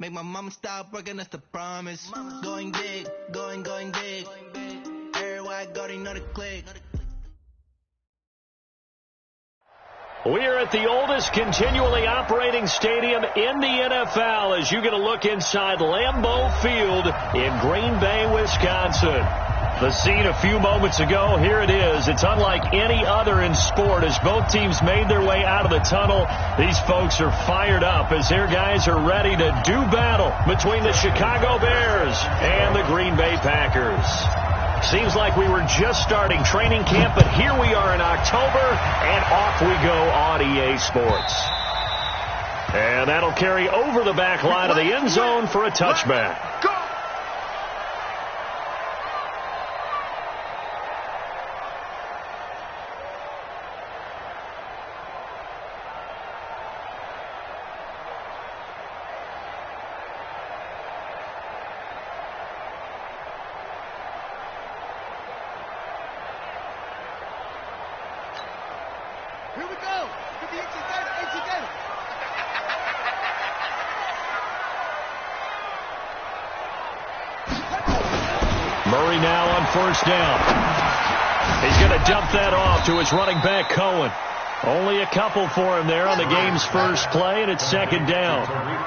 Make my mama stop working, that's the promise. Going big, going big. Everywhere I go, they know the click. We are at the oldest continually operating stadium in the NFL as you get a look inside Lambeau Field in Green Bay, Wisconsin. The scene a few moments ago, here it is. It's unlike any other in sport as both teams made their way out of the tunnel. These folks are fired up as their guys are ready to do battle between the Chicago Bears and the Green Bay Packers. Seems like we were just starting training camp, but here we are in October, and off we go on EA Sports. And that'll carry over the back line of the end zone for a touchback. Here we go. Get the AT. Murray now on first down. He's going to dump that off to his running back, Cohen. Only a couple for him there on the game's first play, and it's second down.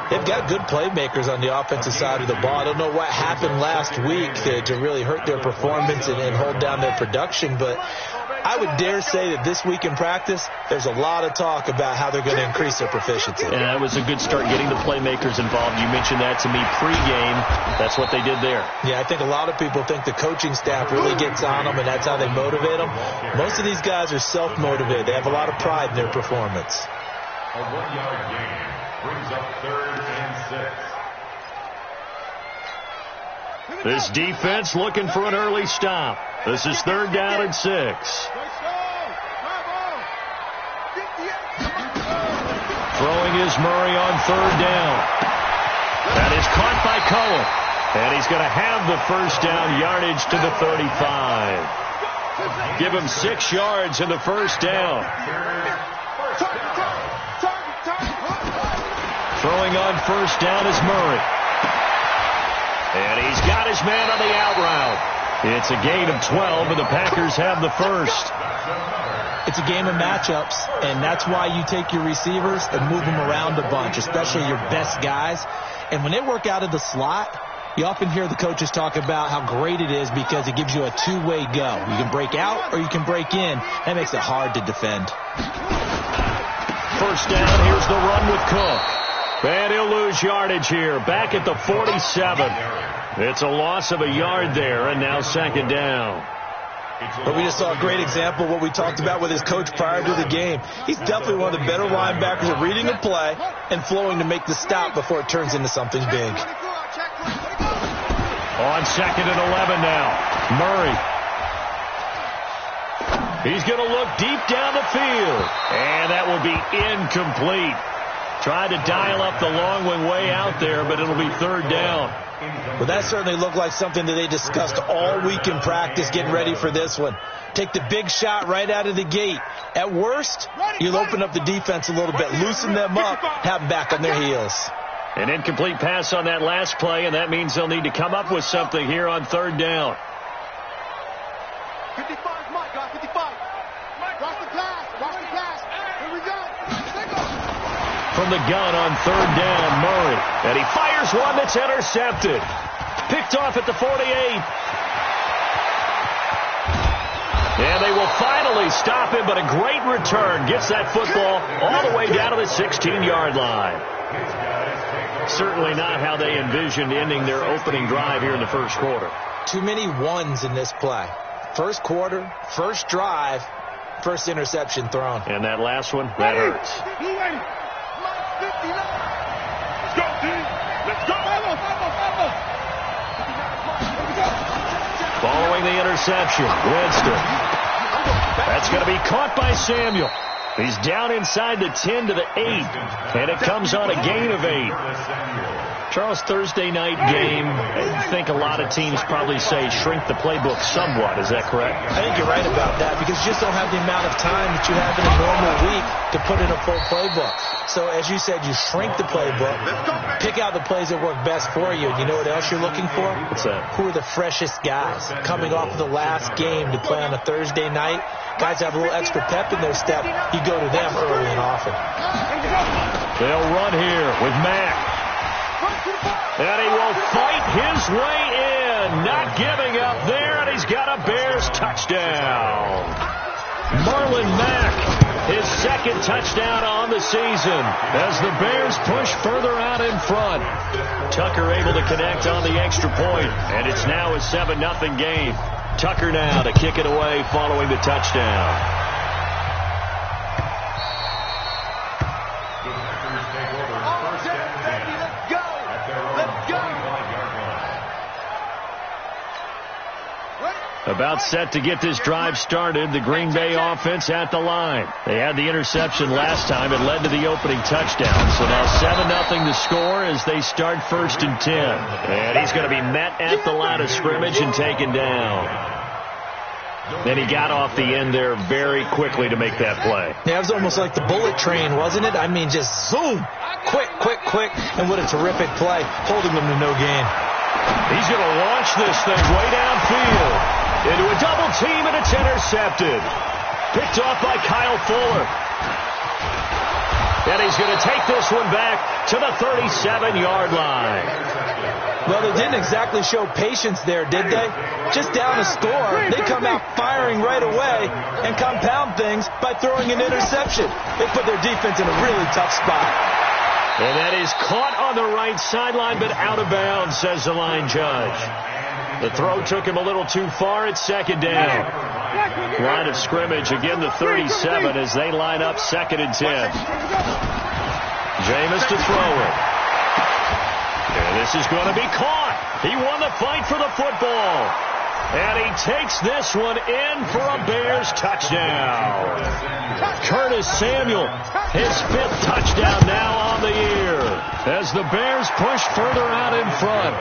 They've got good playmakers on the offensive side of the ball. I don't know what happened last week to really hurt their performance and hold down their production, but I would dare say that this week in practice, there's a lot of talk about how they're going to increase their proficiency. And that was a good start getting the playmakers involved. You mentioned that to me pregame. That's what they did there. Yeah, I think a lot of people think the coaching staff really gets on them, and that's how they motivate them. Most of these guys are self-motivated. They have a lot of pride in their performance. A 1-yard gain brings up 3rd and 6. This defense looking for an early stop. This is 3rd down and 6. Throwing is Murray on 3rd down. That is caught by Cohen. And he's going to have the first down yardage to the 35. Give him 6 yards in the first down. Throwing on first down is Murray. And he's got his man on the out route. It's a gain of 12, and the Packers have the first. It's a game of matchups, and that's why you take your receivers and move them around a bunch, especially your best guys. And when they work out of the slot, you often hear the coaches talk about how great it is because it gives you a two-way go. You can break out or you can break in. That makes it hard to defend. First down, here's the run with Cook. And he'll lose yardage here, back at the 47. It's a loss of a yard there, and now second down. But we just saw a great example of what we talked about with his coach prior to the game. He's definitely one of the better linebackers at reading the play and flowing to make the stop before it turns into something big. On 2nd and 11 now, Murray. He's going to look deep down the field, and that will be incomplete. Tried to dial up the long one way out there, but it'll be 3rd down. Well, that certainly looked like something that they discussed all week in practice getting ready for this one. Take the big shot right out of the gate. At worst, you'll open up the defense a little bit, loosen them up, have them back on their heels. An incomplete pass on that last play, and that means they'll need to come up with something here on 3rd down. 55, Mike, got 55. Watch the pass. Here we go. From the gun on 3rd down, Murray. And he fires one that's intercepted. Picked off at the 48. And they will finally stop him, but a great return. Gets that football all the way down to the 16-yard line. Certainly not how they envisioned ending their opening drive here in the first quarter. Too many ones in this play. First quarter, first drive, first interception thrown. And that last one, that hurts. Let's go, team. Let's go. Following the interception, Winston. That's going to be caught by Samuel. He's down inside the 10 to the 8, and it comes on a gain of 8. Charles, Thursday night game, I think a lot of teams probably say shrink the playbook somewhat. Is that correct? I think you're right about that because you just don't have the amount of time that you have in a normal week to put in a full playbook. So as you said, you shrink the playbook, pick out the plays that work best for you. And you know what else you're looking for? What's that? Who are the freshest guys coming off of the last game to play on a Thursday night? Guys have a little extra pep in their step. You go to them early and often. They'll run here with Mack. And he will fight his way in. Not giving up there, and he's got a Bears touchdown. Marlon Mack, his second touchdown on the season as the Bears push further out in front. Tucker able to connect on the extra point, and it's now a 7-0 game. Tucker now to kick it away following the touchdown. About set to get this drive started, the Green Bay offense at the line. They had the interception last time. It led to the opening touchdown. So now 7-0 to score as they start 1st and 10. And he's going to be met at the line of scrimmage and taken down. Then he got off the end there very quickly to make that play. Yeah, it was almost like the bullet train, wasn't it? I mean, just zoom, quick, and what a terrific play, holding them to no gain. He's going to launch this thing way downfield. Into a double team, and it's intercepted. Picked off by Kyle Fuller. And he's going to take this one back to the 37-yard line. Well, they didn't exactly show patience there, did they? Just down a score, they come out firing right away and compound things by throwing an interception. They put their defense in a really tough spot. And that is caught on the right sideline, but out of bounds, says the line judge. The throw took him a little too far. It's 2nd down. Line of scrimmage, again the 37 as they line up 2nd and 10. Jameis to throw it. And this is going to be caught. He won the fight for the football. And he takes this one in for a Bears touchdown. Curtis Samuel, his 5th touchdown now on the year as the Bears push further out in front.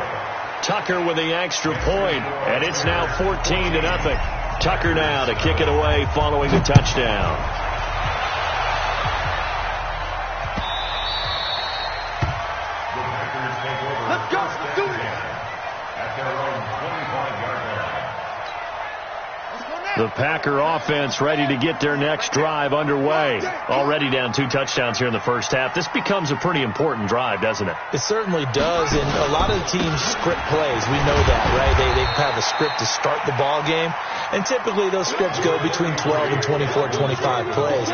Tucker with the extra point, and it's now 14-0. Tucker now to kick it away following the touchdown. Let's go. Let's do it. At their own 25-yard line. The Packer offense ready to get their next drive underway. Already down 2 touchdowns here in the first half. This becomes a pretty important drive, doesn't it? It certainly does, and a lot of the teams script plays. We know that, right? They have a script to start the ball game, and typically those scripts go between 12 and 24, 25 plays.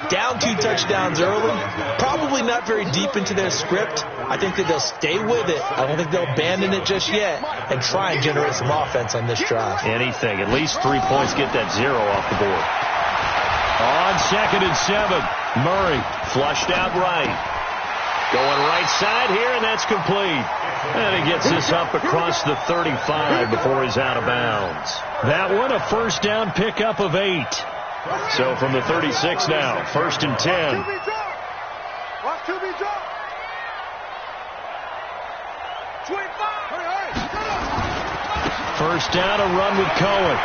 Down 2 touchdowns early, probably not very deep into their script. I think that they'll stay with it. I don't think they'll abandon it just yet and try and generate some offense on this drive. Anything. At least 3 points, get that 0 off the board. On 2nd and 7, Murray flushed out right. Going right side here, and that's complete. And he gets this up across the 35 before he's out of bounds. That one, a first down pickup of 8. So from the 36 now, 1st and 10. Watch QB drop. 25. First down, a run with Cohen.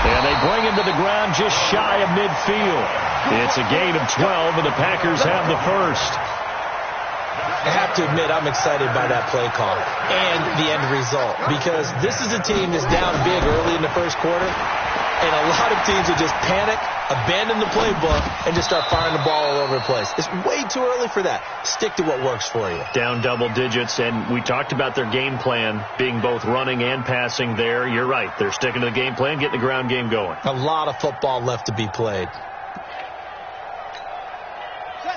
And they bring him to the ground just shy of midfield. It's a gain of 12, and the Packers have the first. I have to admit, I'm excited by that play call and the end result, because this is a team that's down big early in the first quarter, and a lot of teams will just panic, abandon the playbook, and just start firing the ball all over the place. It's way too early for that. Stick to what works for you. Down double digits, and we talked about their game plan being both running and passing there. You're right. They're sticking to the game plan, getting the ground game going. A lot of football left to be played.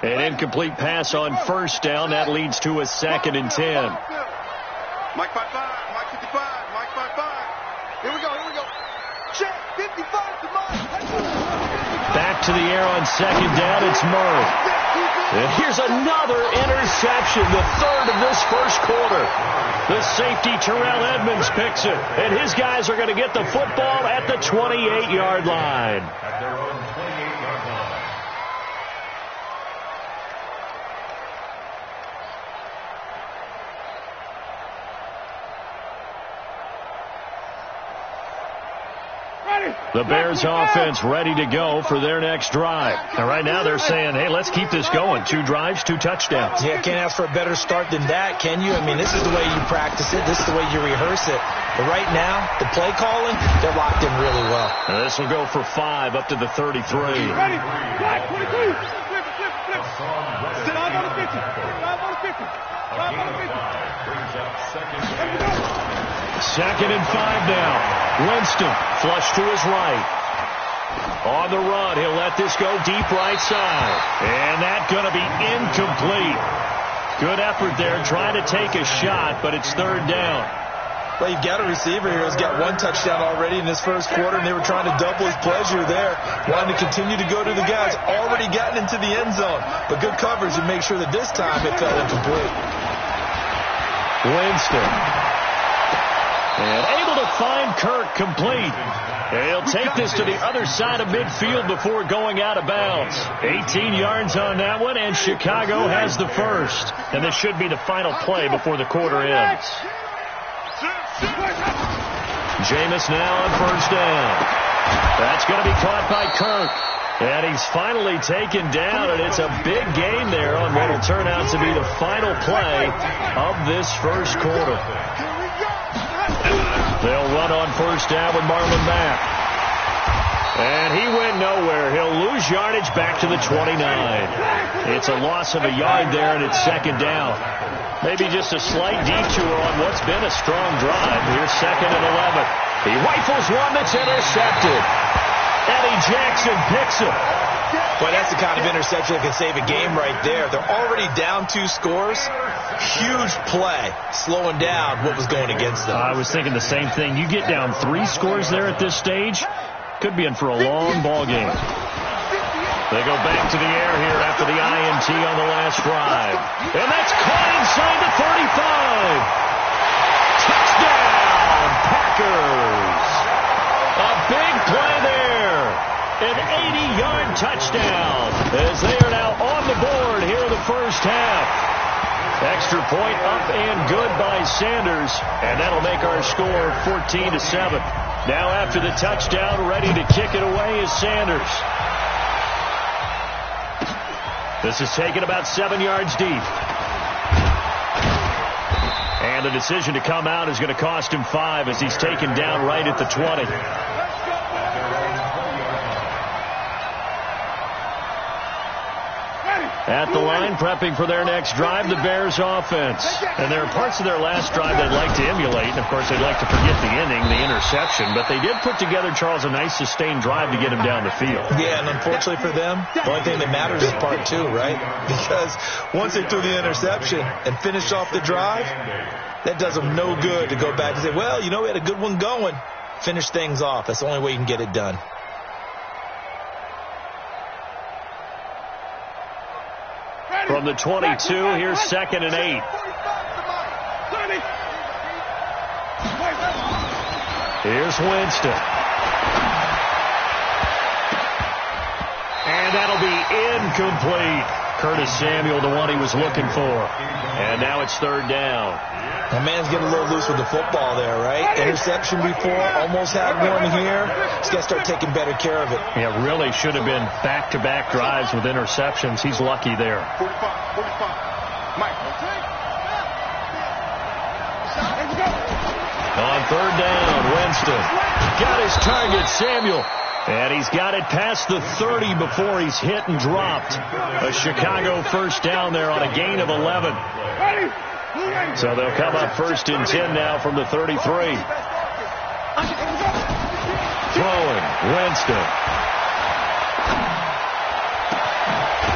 An incomplete pass on first down. That leads to a 2nd and 10. Mike 55, Mike 55, Mike 55. Here we go. Check, 55 to Mike. Back to the air on 2nd down. It's Murray. And here's another interception, the 3rd of this first quarter. The safety, Terrell Edmonds, picks it. And his guys are going to get the football at the 28-yard line. At their own 28-yard line. The Bears offense ready to go for their next drive. And right now they're saying, hey, let's keep this going. 2 drives, 2 touchdowns. Yeah, can't ask for a better start than that, can you? I mean, this is the way you practice it. This is the way you rehearse it. But right now, the play calling, they're locked in really well. And this will go for 5 up to the 33. Ready? Black 22. Flip. Sit on the 50. Drive on the 50. Drive on the 50. Second and 5 now. Winston flush to his right. On the run, he'll let this go deep right side. And that's going to be incomplete. Good effort there trying to take a shot, but it's 3rd down. Well, you've got a receiver here who's got 1 touchdown already in this first quarter, and they were trying to double his pleasure there, wanting to continue to go to the guys already gotten into the end zone. But good coverage to make sure that this time it fell incomplete. Winston. And able to find Kirk complete. He'll take this to the other side of midfield before going out of bounds. 18 yards on that one, and Chicago has the first. And this should be the final play before the quarter ends. Jameis now on 1st down. That's going to be caught by Kirk. And he's finally taken down, and it's a big gain there on what will turn out to be the final play of this first quarter. They'll run on 1st down with Marlon Mack. And he went nowhere. He'll lose yardage back to the 29. It's a loss of a yard there, and it's 2nd down. Maybe just a slight detour on what's been a strong drive. Here's 2nd and 11. He rifles one that's intercepted. Eddie Jackson picks it. Boy, that's the kind of interception that can save a game right there. They're already down 2 scores. Huge play, slowing down what was going against them. I was thinking the same thing. You get down 3 scores there at this stage, could be in for a long ball game. They go back to the air here after the INT on the last drive. And that's caught inside the 35. Touchdown, Packers. A big play there. An 80-yard touchdown as they are now on the board here in the first half. Extra point up and good by Sanders, and that'll make our score 14-7. Now after the touchdown, ready to kick it away is Sanders. This is taken about 7 yards deep. And the decision to come out is going to cost him 5 as he's taken down right at the 20. At the line, prepping for their next drive, the Bears offense. And there are parts of their last drive they'd like to emulate. And, of course, they'd like to forget the inning, the interception. But they did put together, Charles, a nice sustained drive to get him down the field. Yeah, and unfortunately for them, the only thing that matters is part 2, right? Because once they threw the interception and finished off the drive, that does them no good to go back and say, well, you know, we had a good one going. Finish things off. That's the only way you can get it done. From the 22, here's 2nd and 8. Here's Winston. And that'll be incomplete. Curtis Samuel, the one he was looking for. And now it's 3rd down. My man's getting a little loose with the football there, right? Interception before, almost had one here. He's got to start taking better care of it. Yeah, really should have been back-to-back drives with interceptions. He's lucky there. 45. Mike. On 3rd down, Winston got his target, Samuel. And he's got it past the 30 before he's hit and dropped. A Chicago 1st down there on a gain of 11. So they'll come up 1st and 10 now from the 33. Throwing, Winston.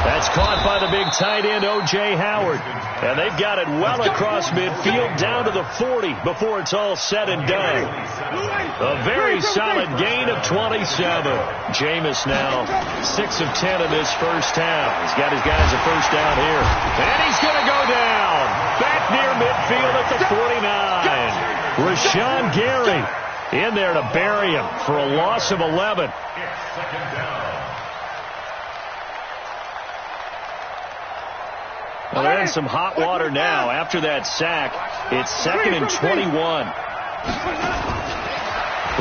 That's caught by the big tight end, O.J. Howard. And they've got it well across midfield down to the 40 before it's all said and done. A very solid gain of 27. Jameis now 6 of 10 in this first half. He's got his guys a 1st down here. And he's going to go down. Back near midfield at the 49. Rashawn Gary in there to bury him for a loss of 11. Well, they're in some hot water now. After that sack, it's 2nd and 21.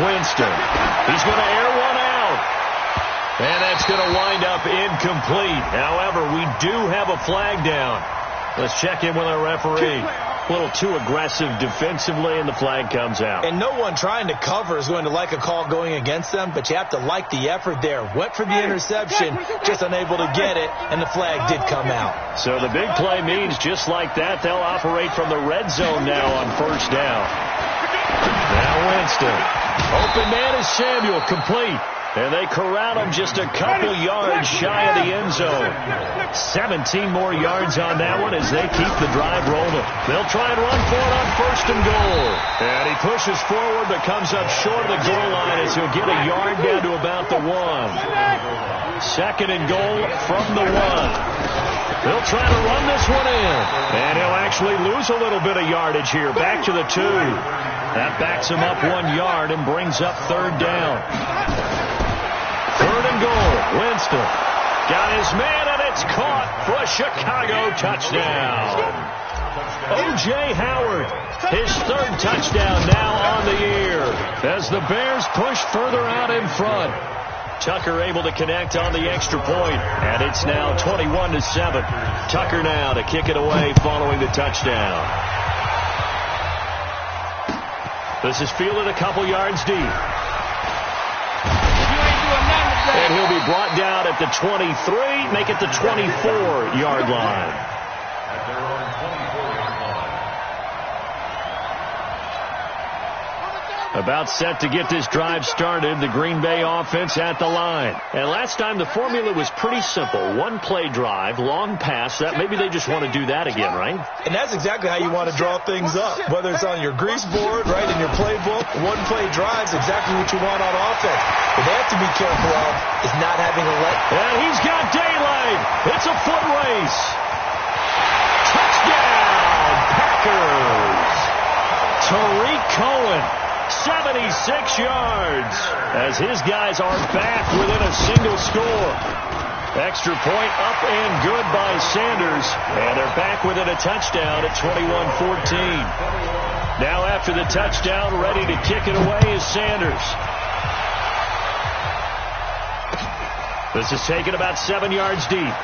Winston. He's going to air one out. And that's going to wind up incomplete. However, we do have a flag down. Let's check in with our referee. A little too aggressive defensively, and the flag comes out. And no one trying to cover is going to like a call going against them, but you have to like the effort there. Went for the interception, just unable to get it, and the flag did come out. So the big play means just like that, they'll operate from the red zone now on first down. Now Winston. Open man is Samuel, complete. And they corral him just a couple yards shy of the end zone. 17 more yards on that one as they keep the drive rolling. They'll try and run for it on first and goal. And he pushes forward but comes up short of the goal line as he'll get a yard down to about the 1. Second and goal from the 1. They'll try to run this one in. And he'll actually lose a little bit of yardage here. Back to the 2. That backs him up 1 yard and brings up third down. Third and goal. Winston got his man, and it's caught for a Chicago touchdown. O.J. Howard, his third touchdown now on the year as the Bears push further out in front. Tucker able to connect on the extra point, and it's now 21-7. Tucker now to kick it away following the touchdown. This is fielded a couple yards deep. And he'll be brought down at the 23, make it the 24-yard line. At their own 24-yard line. About set to get this drive started, the Green Bay offense at the line. And last time the formula was pretty simple. One play drive, long pass. That maybe they just want to do that again, right? And that's exactly how you want to draw things up. Whether it's on your grease board, right, in your playbook, one play drive is exactly what you want on offense. What they have to be careful of is not having a let. And he's got daylight. It's a foot race. Touchdown, Packers. Tariq Cohen. 76 yards as his guys are back within a single score. Extra point up and good by Sanders, and they're back within a touchdown at 21-14. Now after the touchdown, ready to kick it away is Sanders. This is taken about 7 yards deep.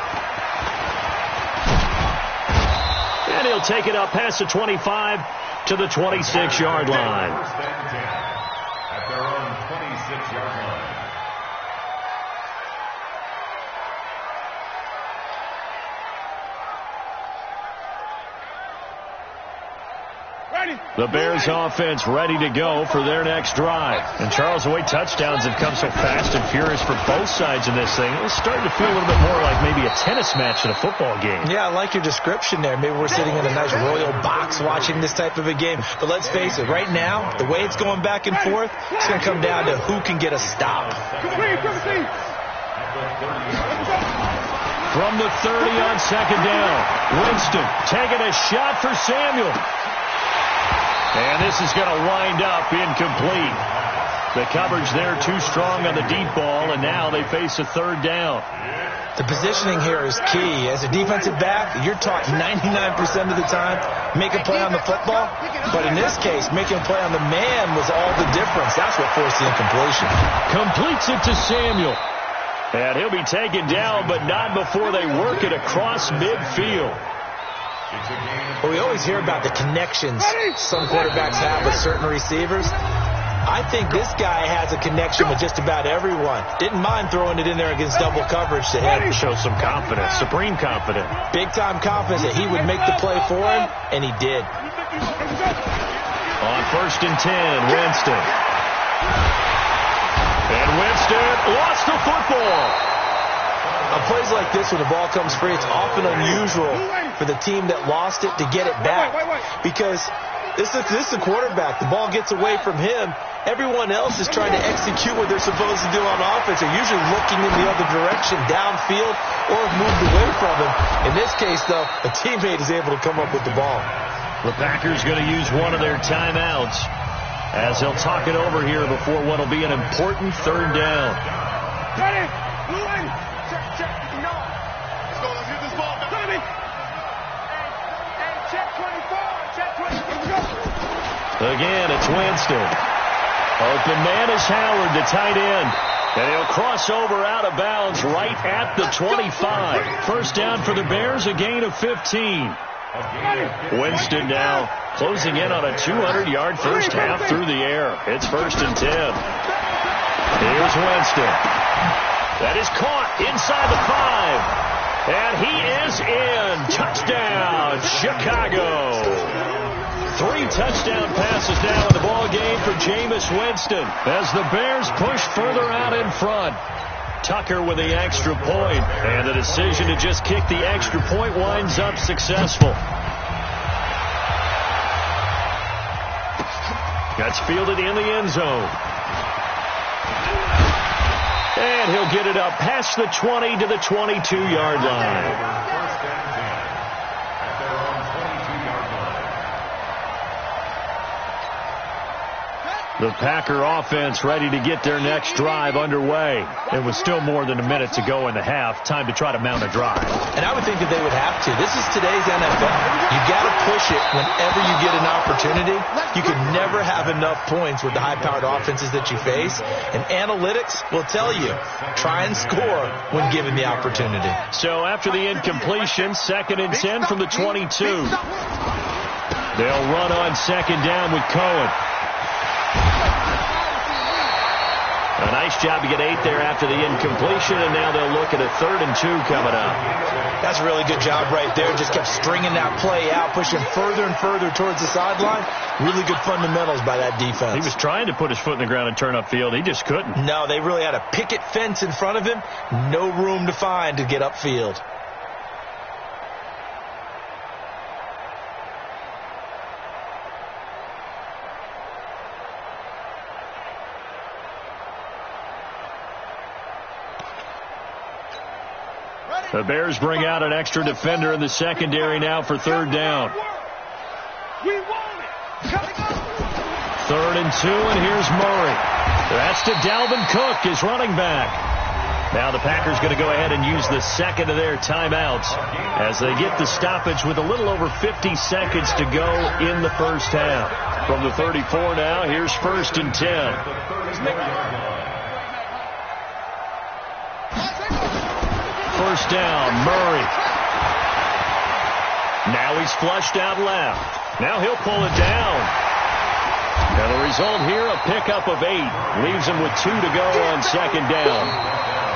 And he'll take it up past the 25 to the 26-yard line. At their own 26-yard line. The Bears offense ready to go for their next drive. And Charles, the way touchdowns have come so fast and furious for both sides in this thing, it's starting to feel a little bit more like maybe a tennis match in a football game. Yeah, I like your description there. Maybe we're sitting in a nice royal box watching this type of a game. But let's face it, right now, the way it's going back and forth, it's going to come down to who can get a stop. From the 30 on second down, Winston taking a shot for Samuel. And this is going to wind up incomplete. The coverage there too strong on the deep ball, and now they face a third down. The positioning here is key. As a defensive back, you're taught 99% of the time, make a play on the football. But in this case, making a play on the man was all the difference. That's what forced the incompletion. Completes it to Samuel. And he'll be taken down, but not before they work it across midfield. Well, we always hear about the connections some quarterbacks have with certain receivers. I think this guy has a connection with just about everyone. Didn't mind throwing it in there against double coverage to him. Show some confidence, supreme confidence. Big-time confidence that he would make the play for him, and he did. On first and 10, Winston. And Winston lost the football. On plays like this, when the ball comes free, it's often unusual for the team that lost it to get it back. Because this is the quarterback. The ball gets away from him. Everyone else is trying to execute what they're supposed to do on offense. They're usually looking in the other direction, downfield, or moved away from him. In this case, though, a teammate is able to come up with the ball. The Packers going to use one of their timeouts as they'll talk it over here before what will be an important third down. Ready? Moving. Check. No. Let's go. Let's get this ball back. Hey, check 24. Check 24. Let's go. Again, it's Winston. Open man is Howard, the tight end. And he'll cross over out of bounds right at the 25. First down for the Bears, a gain of 15. Winston now closing in on a 200-yard first half through the air. It's 1st and 10. Here's Winston. That is caught inside the 5. And he is in. Touchdown, Chicago. 3 touchdown passes now in the ball game for Jameis Winston as the Bears push further out in front. Tucker with the extra point, and the decision to just kick the extra point winds up successful. That's fielded in the end zone. And he'll get it up past the 20 to the 22-yard line. The Packer offense ready to get their next drive underway. It was still more than a minute to go in the half. Time to try to mount a drive. And I would think that they would have to. This is today's NFL. You got to push it whenever you get an opportunity. You can never have enough points with the high-powered offenses that you face. And analytics will tell you, try and score when given the opportunity. So after the incompletion, 2nd and 10 from the 22. They'll run on 2nd down with Cohen. A nice job to get 8 there after the incompletion, and now they'll look at a 3rd and 2 coming up. That's a really good job right there. Just kept stringing that play out, pushing further and further towards the sideline. Really good fundamentals by that defense. He was trying to put his foot in the ground and turn upfield. He just couldn't. No, they really had a picket fence in front of him. No room to find to get upfield. The Bears bring out an extra defender in the secondary now for 3rd down. 3rd and 2, and here's Murray. That's to Dalvin Cook, his running back. Now the Packers going to go ahead and use the 2nd of their timeouts as they get the stoppage with a little over 50 seconds to go in the first half. From the 34 now, here's 1st and 10. First down, Murray. Now he's flushed out left. Now he'll pull it down. And the result here, a pickup of 8. Leaves him with 2 to go on 2nd down.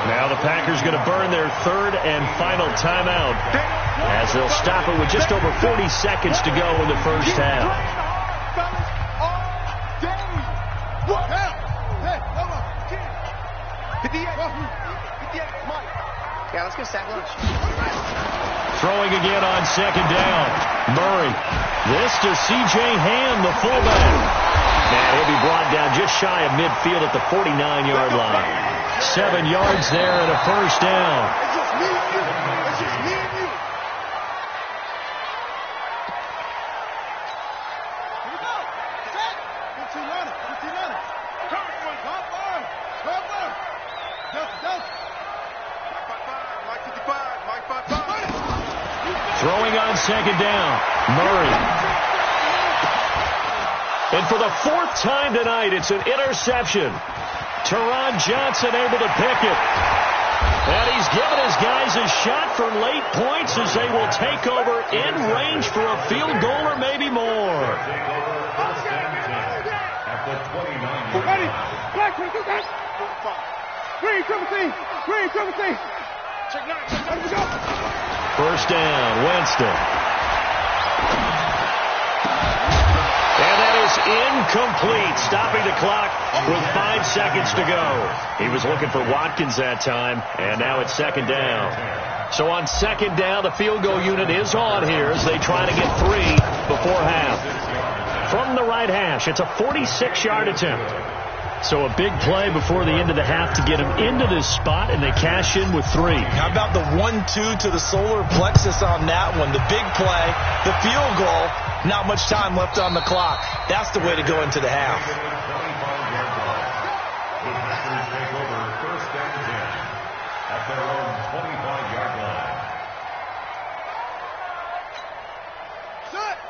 Now the Packers going to burn their 3rd and final timeout as they'll stop it with just over 40 seconds to go in the first half. Yeah, let's go sack lunch. Throwing again on 2nd down. Murray. This to C.J. Ham, the fullback. And he'll be brought down just shy of midfield at the 49-yard line. 7 yards there and a first down. It's just me and you. It's just me and you. Here we go. Set. 15 runners. 15 runners. Come on. Go. Delta. Mike 55. Mike 55. Throwing on 2nd down. Murray. And for the 4th time tonight, it's an interception. Teron Johnson able to pick it. And he's given his guys a shot for late points as they will take over in range for a field goal or maybe more. Ready. Black, Green, triple C. Check 9. Let's go. First down, Winston. And that is incomplete, stopping the clock with 5 seconds to go. He was looking for Watkins that time, and now it's 2nd down. So on 2nd down, the field goal unit is on here as they try to get 3 before half. From the right hash, it's a 46-yard attempt. So a big play before the end of the half to get him into this spot, and they cash in with 3. How about the 1-2 to the solar plexus on that one? The big play, the field goal, not much time left on the clock. That's the way to go into the half. The Packers take over 1st and 10 at their own 25-yard line.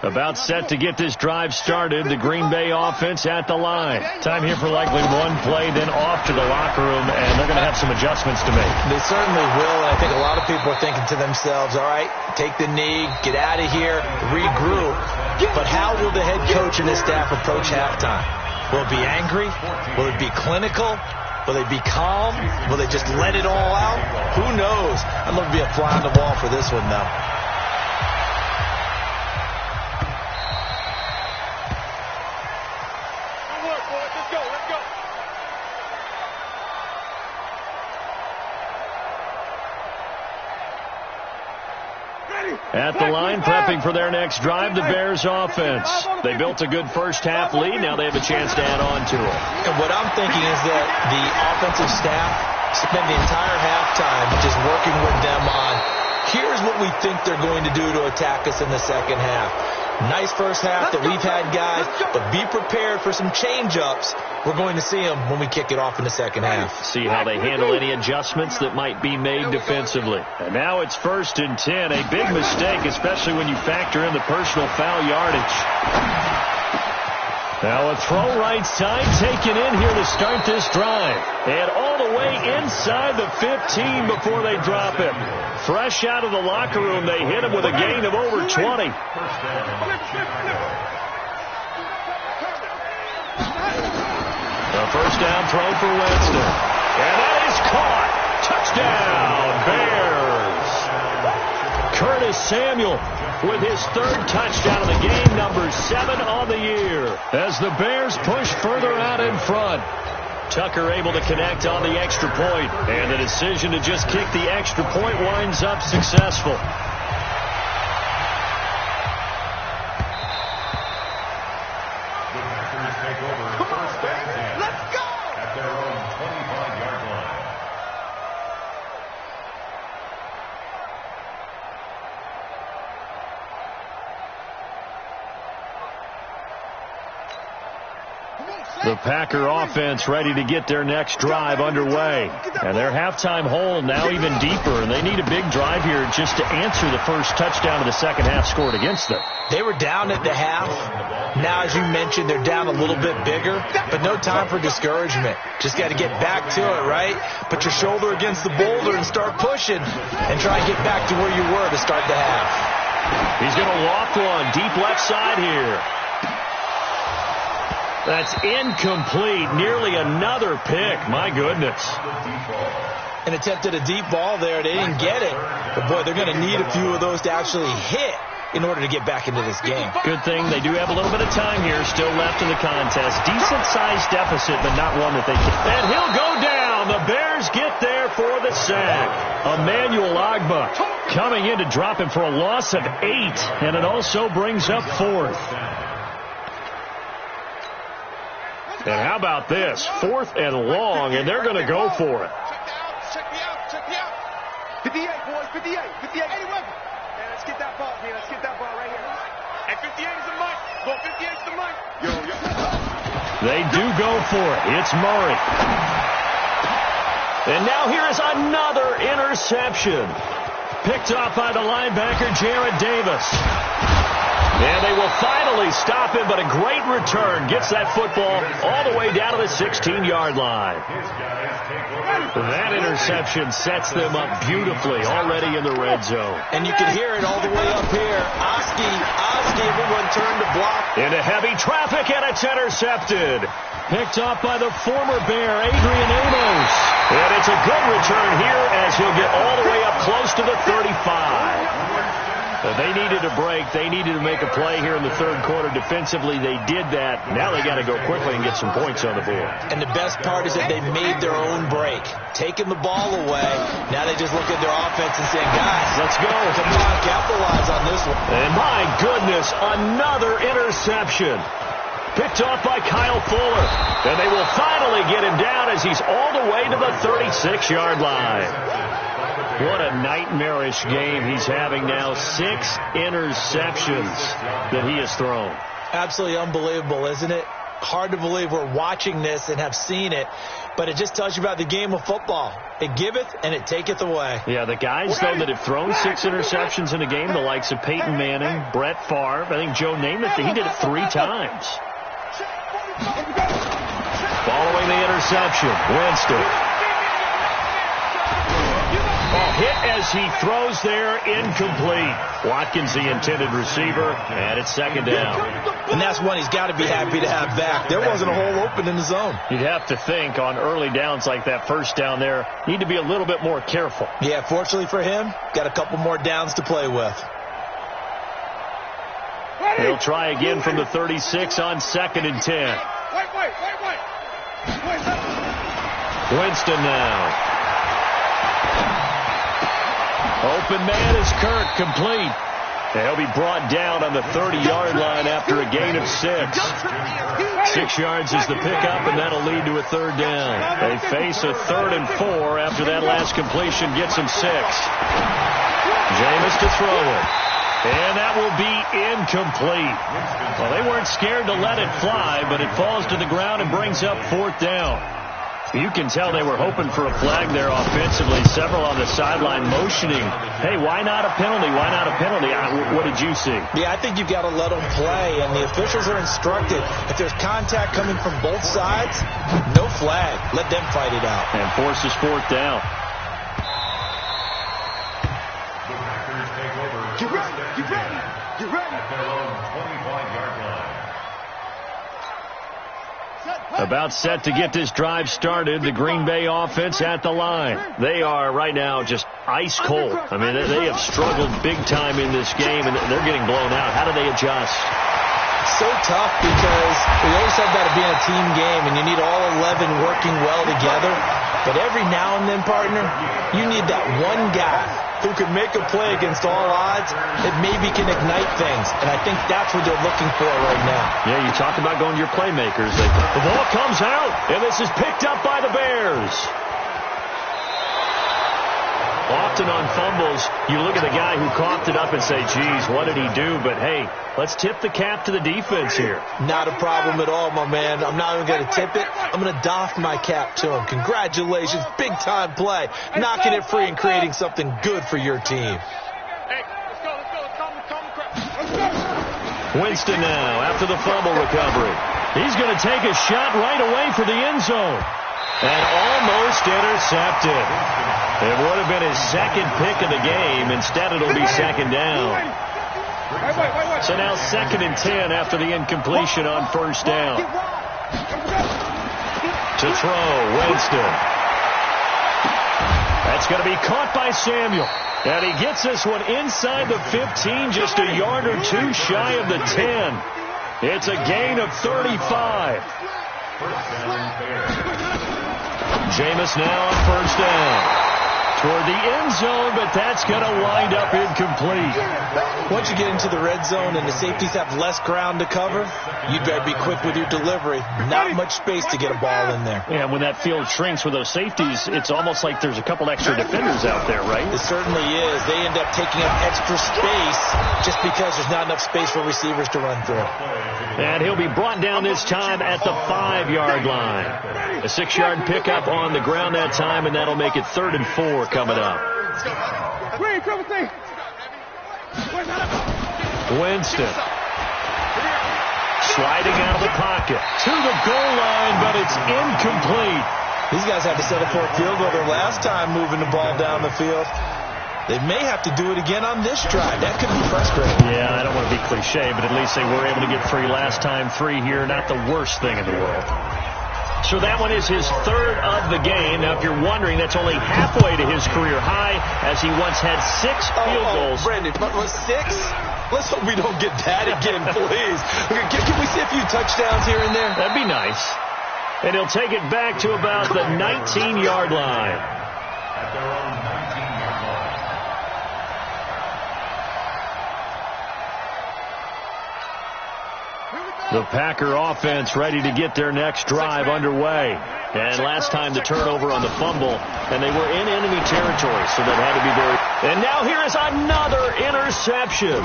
About set to get this drive started. The Green Bay offense at the line. Time here for likely one play, then off to the locker room, and they're going to have some adjustments to make. They certainly will, and I think a lot of people are thinking to themselves, all right, take the knee, get out of here, regroup. But how will the head coach and his staff approach halftime? Will it be angry? Will it be clinical? Will they be calm? Will they just let it all out? Who knows? I'd love to be a fly on the wall for this one, though. At the line, prepping for their next drive, the Bears offense. They built a good first-half lead. Now they have a chance to add on to it. And what I'm thinking is that the offensive staff spend the entire halftime just working with them on, here's what we think they're going to do to attack us in the second half. Nice first half that we've had, guys, but be prepared for some change-ups. We're going to see them when we kick it off in the second half. See how they handle any adjustments that might be made defensively. And now it's 1st and 10. A big mistake, especially when you factor in the personal foul yardage. Now a throw right side taken in here to start this drive. And all the way inside the 15 before they drop him. Fresh out of the locker room, they hit him with a gain of over 20. A first down throw for Winston. And that is caught. Touchdown, Bears. Curtis Samuel with his 3rd touchdown of the game, number 7 on the year. As the Bears push further out in front. Tucker able to connect on the extra point. And the decision to just kick the extra point winds up successful. The Packer offense ready to get their next drive underway. And their halftime hole now even deeper, and they need a big drive here just to answer the first touchdown of the second half scored against them. They were down at the half. Now, as you mentioned, they're down a little bit bigger, but no time for discouragement. Just got to get back to it, right? Put your shoulder against the boulder and start pushing and try and get back to where you were to start the half. He's going to loft one deep left side here. That's incomplete. Nearly another pick. My goodness. And attempted a deep ball there. They didn't get it. But, boy, they're going to need a few of those to actually hit in order to get back into this game. Good thing they do have a little bit of time here still left in the contest. Decent-sized deficit, but not one that they can. And he'll go down. The Bears get there for the sack. Emmanuel Ogbah coming in to drop him for a loss of 8. And it also brings up 4th. And how about this? 4th and long, and they're going to go for it. Check me out. 58, boys, 58. 58. Hey, man, let's get that ball here. Let's get that ball right here. Hey, 58 is the mic. Go, 58 is the mic. Yo. They do go for it. It's Murray. And now here is another interception. Picked off by the linebacker, Jarrad Davis. And they will finally stop him, but a great return gets that football all the way down to the 16-yard line. That interception sets them up beautifully already in the red zone. And you can hear it all the way up here. Oski, everyone turned to block. Into heavy traffic, and it's intercepted. Picked off by the former Bear, Adrian Amos. And it's a good return here as he'll get all the way up close to the 35. They needed a break. They needed to make a play here in the third quarter. Defensively, they did that. Now they got to go quickly and get some points on the board. And the best part is that they made their own break. Taking the ball away. Now they just look at their offense and say, guys, let's go. Come on, capitalize on this one. And my goodness, another interception. Picked off by Kyle Fuller. And they will finally get him down as he's all the way to the 36-yard line. What a nightmarish game he's having now. 6 interceptions that he has thrown. Absolutely unbelievable, isn't it? hard to believe we're watching this and have seen it, but it just tells you about the game of football. It giveth and it taketh away. Yeah, the guys, though, that have thrown 6 interceptions in a game, the likes of Peyton Manning, Brett Favre, I think Joe Namath, he did it 3 times. Following the interception, Winston. Hit as he throws there, incomplete. Watkins, the intended receiver, and it's 2nd down. And that's one he's got to be happy to have back. There wasn't a hole open in the zone. You'd have to think on early downs like that, 1st down there, need to be a little bit more careful. Yeah, fortunately for him, got a couple more downs to play with. He'll try again from the 36 on 2nd and 10. Winston now. Open man is Kirk, complete. He'll be brought down on the 30-yard line after a gain of 6. 6 yards is the pickup, and that'll lead to a 3rd down. They face a 3rd and 4 after that last completion gets him 6. Jameis to throw it. And that will be incomplete. Well, they weren't scared to let it fly, but it falls to the ground and brings up 4th down. You can tell they were hoping for a flag there offensively. Several on the sideline motioning, hey, why not a penalty? Why not a penalty? What did you see? Yeah, I think you've got to let them play, and the officials are instructed. If there's contact coming from both sides, no flag. Let them fight it out. And forces 4th down. Get ready. At their own 25-yard line. About set to get this drive started. The Green Bay offense at the line. They are right now just ice cold. I mean, they have struggled big time in this game, and they're getting blown out. How do they adjust? So tough because we always said about it being a team game, and you need all 11 working well together. But every now and then, partner, you need that one guy who can make a play against all odds that maybe can ignite things. And I think that's what they're looking for right now. Yeah, you talk about going to your playmakers. The ball comes out, and this is picked up by the Bears. Often on fumbles, you look at the guy who coughed it up and say, geez, what did he do? But, hey, let's tip the cap to the defense here. Not a problem at all, my man. I'm not even going to tip it. I'm going to doff my cap to him. Congratulations. Big-time play. Knocking it free and creating something good for your team. Winston now after the fumble recovery. He's going to take a shot right away for the end zone. And almost intercepted. It would have been his 2nd pick of the game. Instead, it'll be 2nd down. So now 2nd and 10 after the incompletion on 1st down. To throw, Winston. That's going to be caught by Samuel. And he gets this one inside the 15, just a yard or 2 shy of the 10. It's a gain of 35. Jameis now on 1st down. Toward the end zone, but that's going to wind up incomplete. Once you get into the red zone and the safeties have less ground to cover, you better be quick with your delivery. Not much space to get a ball in there. Yeah, when that field shrinks with those safeties, it's almost like there's a couple extra defenders out there, right? It certainly is. They end up taking up extra space just because there's not enough space for receivers to run through. And he'll be brought down this time at the 5-yard line. A 6-yard pickup on the ground that time, and that'll make it 3rd and 4 coming up. Winston sliding out of the pocket to the goal line, but it's incomplete. These guys had to settle for a field goal their last time moving the ball down the field. They may have to do it again on this drive. That could be frustrating. Yeah, I don't want to be cliche, but at least they were able to get 3 last time. 3 here, not the worst thing in the world. So that one is his 3rd of the game. Now, if you're wondering, that's only halfway to his career high, as he once had 6 field goals. Brandon, but 6? Let's hope we don't get that again, please. Can we see a few touchdowns here and there? That'd be nice. And he'll take it back to about the 19-yard line. At their own 19-yard line. The Packer offense ready to get their next drive underway. And last time the turnover on the fumble, and they were in enemy territory, so that had to be very... And now here is another interception.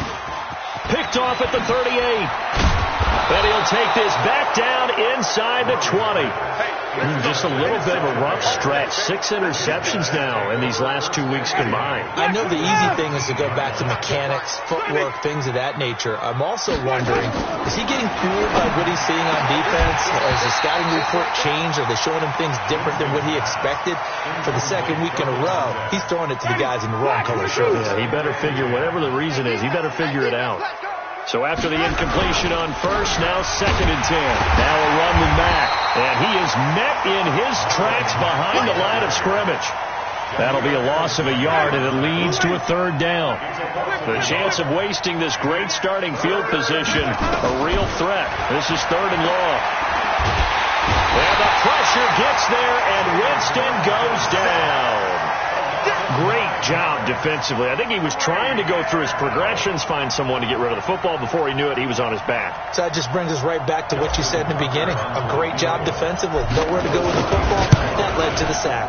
Picked off at the 38. And he'll take this back down inside the 20. Just a little bit of a rough stretch. 6 interceptions now in these last 2 weeks combined. I know the easy thing is to go back to mechanics, footwork, things of that nature. I'm also wondering, is he getting fooled by what he's seeing on defense? Has the scouting report changed? Are they showing him things different than what he expected? For the second week in a row, he's throwing it to the guys in the wrong color shirts. Yeah, he better figure, whatever the reason is, he better figure it out. So after the incompletion on first, now 2nd and 10. Now a run with Mack. And he is met in his tracks behind the line of scrimmage. That'll be a loss of a yard, and it leads to a 3rd down. The chance of wasting this great starting field position, a real threat. This is 3rd and long. And the pressure gets there, and Winston goes down. Great job defensively. I think he was trying to go through his progressions, find someone to get rid of the football. Before he knew it, he was on his back. So that just brings us right back to what you said in the beginning. A great job defensively. Nowhere to go with the football. That led to the sack.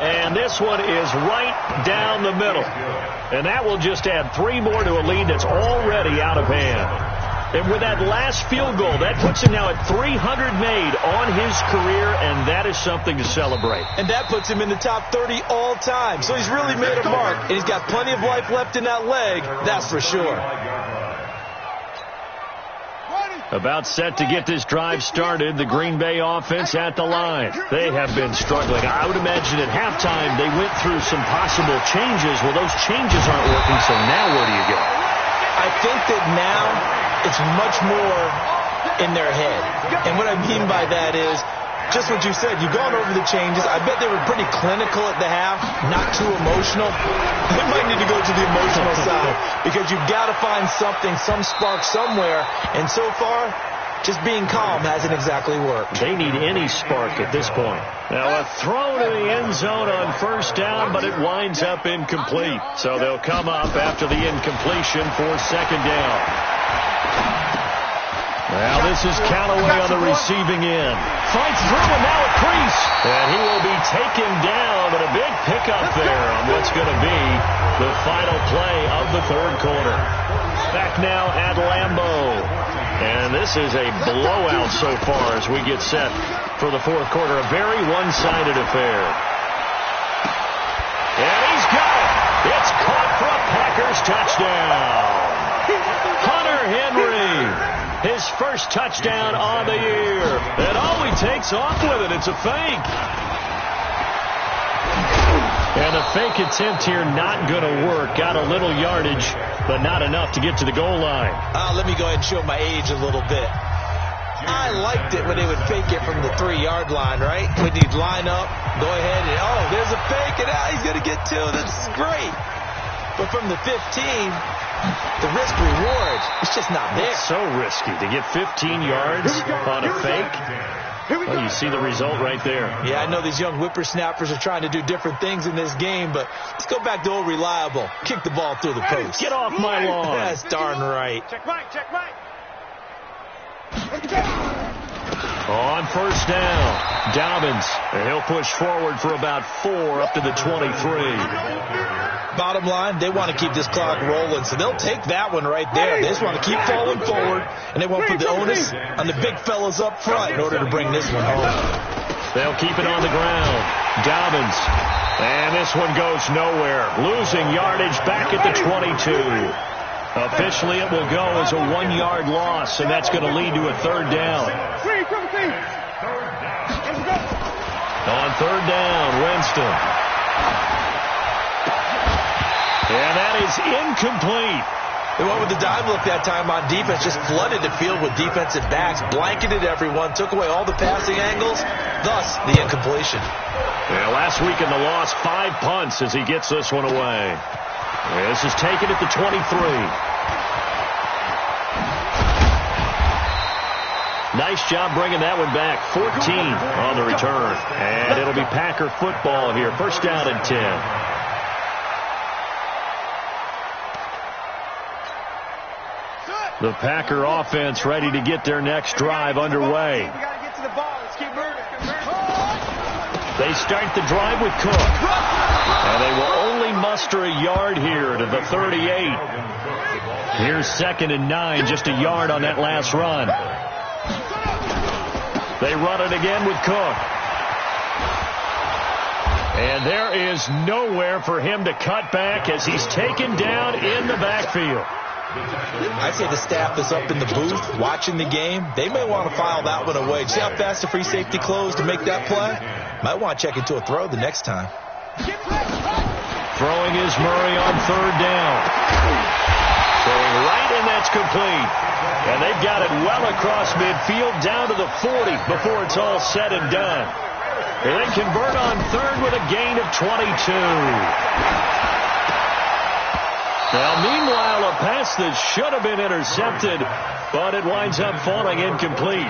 And this one is right down the middle. And that will just add 3 more to a lead that's already out of hand. And with that last field goal, that puts him now at 300 made on his career, and that is something to celebrate. And that puts him in the top 30 all time. So he's really made a mark, and he's got plenty of life left in that leg, that's for sure. About set to get this drive started, the Green Bay offense at the line. They have been struggling. I would imagine at halftime they went through some possible changes. Well, those changes aren't working, so now where do you go? I think that now it's much more in their head. And what I mean by that is just what you said. You've gone over the changes. I bet they were pretty clinical at the half, not too emotional. They might need to go to the emotional side because you've got to find something, some spark somewhere. And so far, just being calm hasn't exactly worked. They need any spark at this point. Now a throw to the end zone on 1st down, but it winds up incomplete. So they'll come up after the incompletion for 2nd down. Now this is Callaway on the receiving end. Fights through and now a crease. And he will be taken down, but a big pickup there on what's going to be the final play of the 3rd quarter. Back now at Lambeau. And this is a blowout so far as we get set for the 4th quarter. A very one-sided affair. And he's got it. It's caught for a Packers touchdown. Hunter Henry. His first touchdown on the year. And he takes off with it. It's a fake. And a fake attempt here not going to work. Got a little yardage, but not enough to get to the goal line. Let me go ahead and show my age a little bit. I liked it when they would fake it from the 3-yard line, right? When you'd line up, go ahead and, there's a fake, and he's going to get 2. That's great. But from the 15, the risk-reward is just not there. It's so risky to get 15 yards on a fake. Well, you see the result right there. Yeah, I know these young whippersnappers are trying to do different things in this game, but let's go back to old reliable. Kick the ball through the post. Get off my lawn. That's darn right. Check right. On 1st down, Dobbins. And he'll push forward for about 4 up to the 23. Bottom line, they want to keep this clock rolling, so they'll take that one right there. They just want to keep falling forward, and they want to put the onus on the big fellas up front in order to bring this one home. They'll keep it on the ground. Dobbins. And this one goes nowhere. Losing yardage back at the 22. Officially, it will go as a 1-yard loss, and that's going to lead to a 3rd down. On 3rd down, Winston. And that is incomplete. They went with the dime look that time on defense, just flooded the field with defensive backs, blanketed everyone, took away all the passing angles, thus the incompletion. Yeah, last week in the loss, 5 punts as he gets this one away. This is taken at the 23. Nice job bringing that one back. 14 on the return. And it'll be Packer football here. 1st down and 10. The Packer offense ready to get their next drive underway. They start the drive with Cook. And they will only muster a yard here to the 38. Here's 2nd and 9, just a yard on that last run. They run it again with Cook. And there is nowhere for him to cut back as he's taken down in the backfield. I'd say the staff is up in the booth watching the game. They may want to file that one away. See how fast the free safety closed to make that play? Might want to check into a throw the next time. Throwing is Murray on third down. Throwing right, and that's complete. And they've got it well across midfield down to the 40 before it's all said and done. And they convert on third with a gain of 22. Now, meanwhile, a pass that should have been intercepted, but it winds up falling incomplete.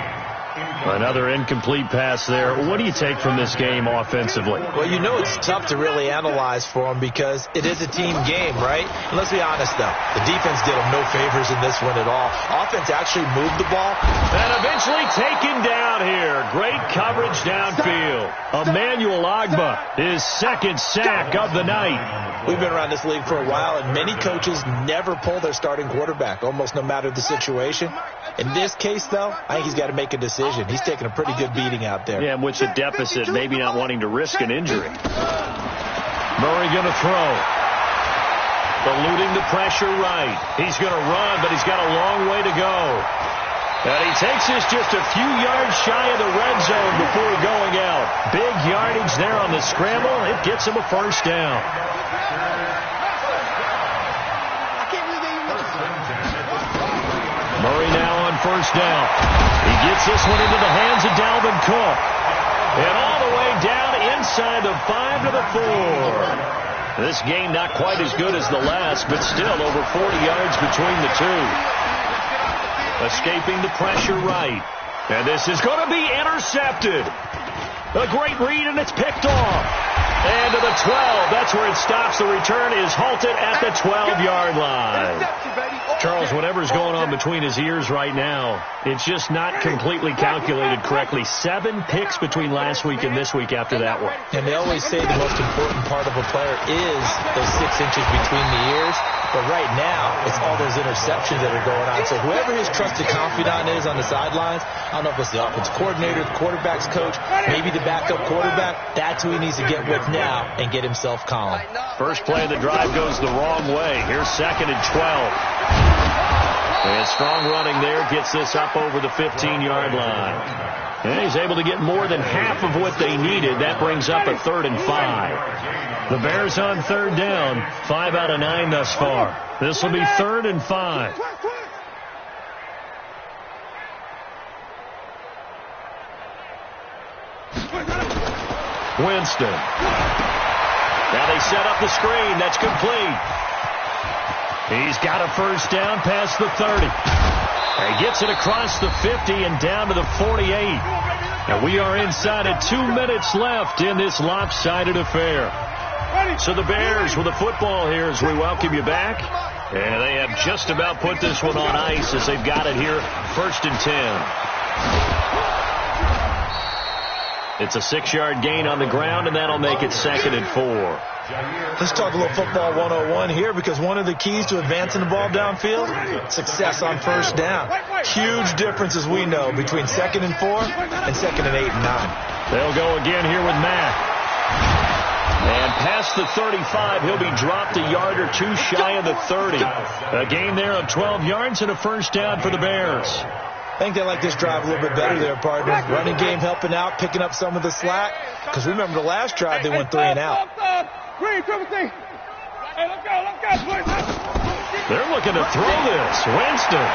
Another incomplete pass there. What do you take from this game offensively? Well, you know it's tough to really analyze for them because it is a team game, right? And let's be honest, though. The defense did them no favors in this one at all. Offense actually moved the ball. And eventually taken down here. Great coverage downfield. Emmanuel Ogbah, his second sack of the night. We've been around this league for a while, and many coaches never pull their starting quarterback, almost no matter the situation. In this case, though, I think he's got to make a decision. He's taking a pretty good beating out there. Yeah, and with the deficit, maybe not wanting to risk an injury. Murray going to throw. Eluding the pressure right. He's going to run, but he's got a long way to go. And he takes this just a few yards shy of the red zone before going out. Big yardage there on the scramble. It gets him a first down. Murray now on first down. He gets this one into the hands of Dalvin Cook. And all the way down inside the 5 to the 4. This game not quite as good as the last, but still over 40 yards between the two. Escaping the pressure right. And this is going to be intercepted. A great read, and it's picked off. And to the 12. That's where it stops. The return is halted at the 12-yard line. Charles, whatever's going on between his ears right now, it's just not completely calculated correctly. 7 picks between last week and this week after that one. And they always say the most important part of a player is those 6 inches between the ears. But right now, it's all those interceptions that are going on. So whoever his trusted confidant is on the sidelines, I don't know if it's the offensive coordinator, the quarterback's coach, maybe the backup quarterback, that's who he needs to get with now and get himself calm. First play of the drive goes the wrong way. Here's 2nd and 12. And strong running there gets this up over the 15-yard line. And he's able to get more than half of what they needed. That brings up a 3rd and 5. The Bears on 3rd down, 5 out of 9 thus far. This will be 3rd and 5. Winston. Now they set up the screen. That's complete. He's got a first down past the 30. He gets it across the 50 and down to the 48. And we are inside of 2 minutes left in this lopsided affair. So the Bears with the football here as we welcome you back. And they have just about put this one on ice as they've got it here, 1st and 10. It's a 6-yard gain on the ground, and that'll make it 2nd and 4. Let's talk a little football 101 here, because one of the keys to advancing the ball downfield, success on first down. Huge difference, as we know, between 2nd and 4 and 2nd and 8 and 9. They'll go again here with Mack. And past the 35, he'll be dropped a yard or 2 shy of the 30. A gain there of 12 yards and a first down for the Bears. I think they like this drive a little bit better there, partner. Running game helping out, picking up some of the slack. Because remember, the last drive they went 3 and out. They're looking to throw this. Winston.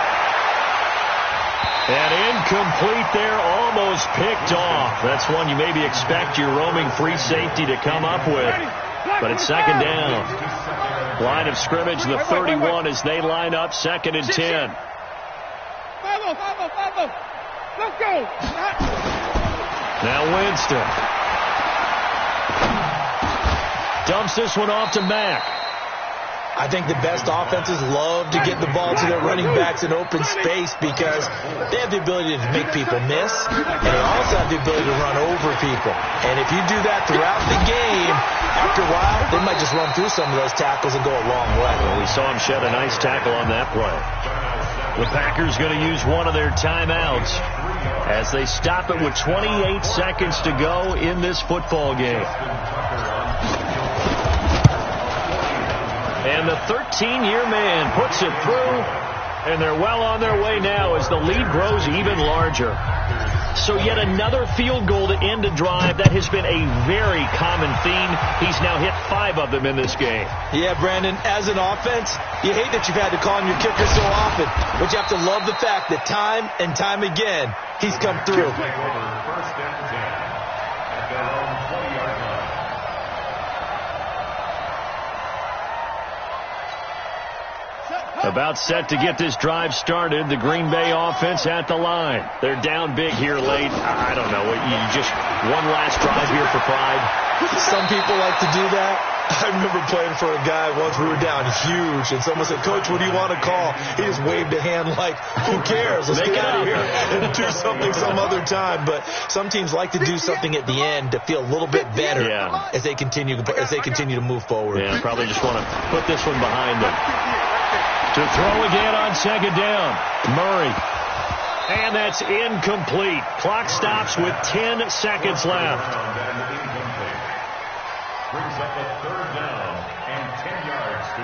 And incomplete there, almost picked off. That's one you maybe expect your roaming free safety to come up with. But it's 2nd down. Line of scrimmage, the 31 as they line up, 2nd and 10. Let's go. Now Winston. Dumps this one off to Mack. I think the best offenses love to get the ball to their running backs in open space because they have the ability to make people miss, and they also have the ability to run over people. And if you do that throughout the game, after a while, they might just run through some of those tackles and go a long way. Well, we saw him shed a nice tackle on that play. The Packers going to use one of their timeouts as they stop it with 28 seconds to go in this football game. And the 13-year man puts it through, and they're well on their way now as the lead grows even larger. So yet another field goal to end a drive. That has been a very common theme. He's now hit 5 of them in this game. Yeah, Brandon, as an offense, you hate that you've had to call on your kicker so often, but you have to love the fact that time and time again, he's come through. First and 10 at their own 20-yard line. About set to get this drive started. The Green Bay offense at the line. They're down big here late. I don't know. You just one last drive here for pride. Some people like to do that. I remember playing for a guy once. We were down huge, and someone said, "Coach, what do you want to call?" He just waved a hand like, "Who cares? Let's get out of here and do something some other time." But some teams like to do something at the end to feel a little bit better as they continue to move forward. Yeah, probably just want to put this one behind them. To throw again on second down. Murray. And that's incomplete. Clock stops with 10 seconds left. Brings up a third down and 10 yards to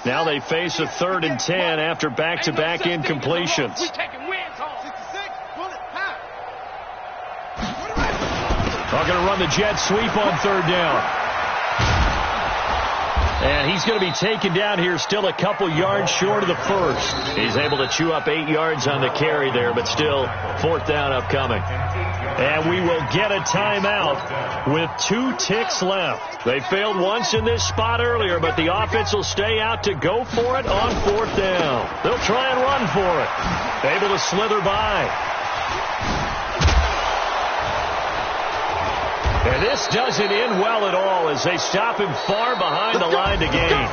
go. Now they face a 3rd and 10 after back-to-back incompletions. They're going to run the jet sweep on 3rd down. And he's going to be taken down here still a couple yards short of the first. He's able to chew up 8 yards on the carry there, but still 4th down upcoming. And we will get a timeout with 2 ticks left. They failed once in this spot earlier, but the offense will stay out to go for it on 4th down. They'll try and run for it. Able to slither by. And this doesn't end well at all as they stop him far behind the line to gain.